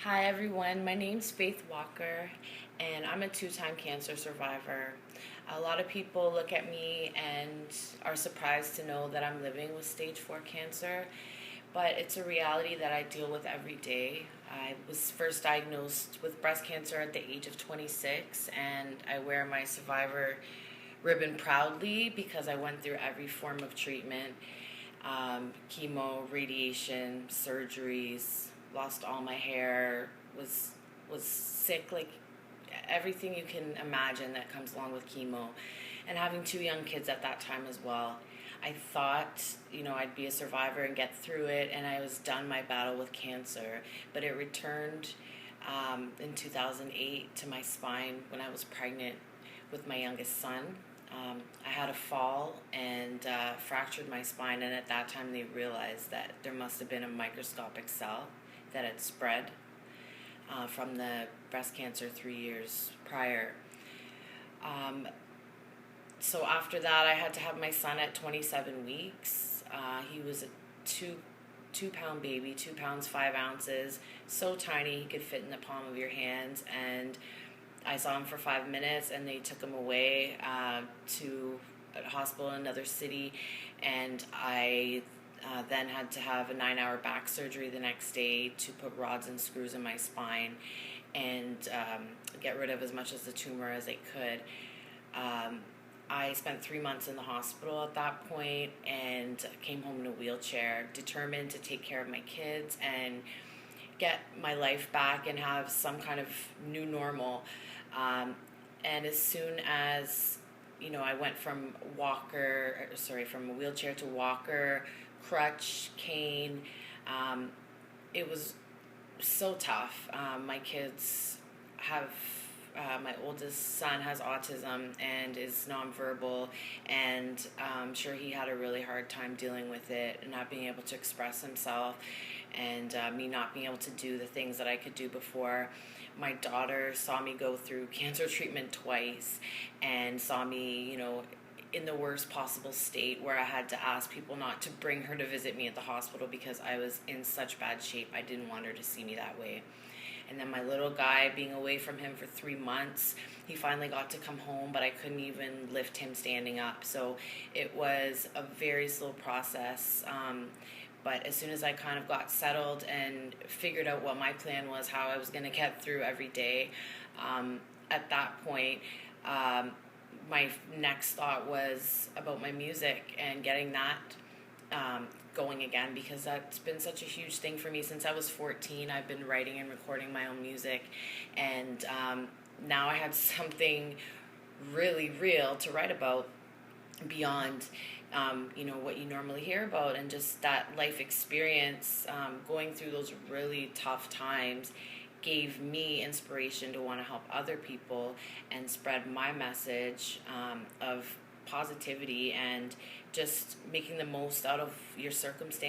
Hi everyone, my name's Faith Walker and I'm a two-time cancer survivor. A lot of people look at me and are surprised to know that I'm living with stage 4 cancer, but it's a reality that I deal with every day. I was first diagnosed with breast cancer at the age of 26, and I wear my survivor ribbon proudly because I went through every form of treatment, chemo, radiation, surgeries, lost all my hair, was sick, like everything you can imagine that comes along with chemo, and having two young kids at that time as well. I thought, I'd be a survivor and get through it, and I was done my battle with cancer, but it returned in 2008 to my spine when I was pregnant with my youngest son. I had a fall and fractured my spine, and at that time they realized that there must have been a microscopic cell that had spread from the breast cancer 3 years prior. So after that, I had to have my son at 27 weeks. He was a two-pound baby, 2 pounds 5 ounces, so tiny he could fit in the palm of your hands. And I saw him for 5 minutes, and they took him away to a hospital in another city, and I then had to have a 9-hour back surgery the next day to put rods and screws in my spine and get rid of as much of the tumor as they could. I spent 3 months in the hospital at that point and came home in a wheelchair, determined to take care of my kids and get my life back and have some kind of new normal. And as soon as I went from from a wheelchair to walker, crutch, cane, it was so tough. My kids have, my oldest son has autism and is nonverbal, and I'm sure he had a really hard time dealing with it and not being able to express himself, and me not being able to do the things that I could do before. My daughter saw me go through cancer treatment twice and saw me, in the worst possible state where I had to ask people not to bring her to visit me at the hospital because I was in such bad shape. I didn't want her to see me that way. And then my little guy, being away from him for 3 months, he finally got to come home, but I couldn't even lift him standing up. So it was a very slow process. But as soon as I kind of got settled and figured out what my plan was, how I was going to get through every day, at that point, my next thought was about my music and getting that going again, because that's been such a huge thing for me since I was 14. I've been writing and recording my own music, and now I had something really real to write about beyond what you normally hear about, and just that life experience, going through those really tough times gave me inspiration to want to help other people and spread my message of positivity and just making the most out of your circumstance.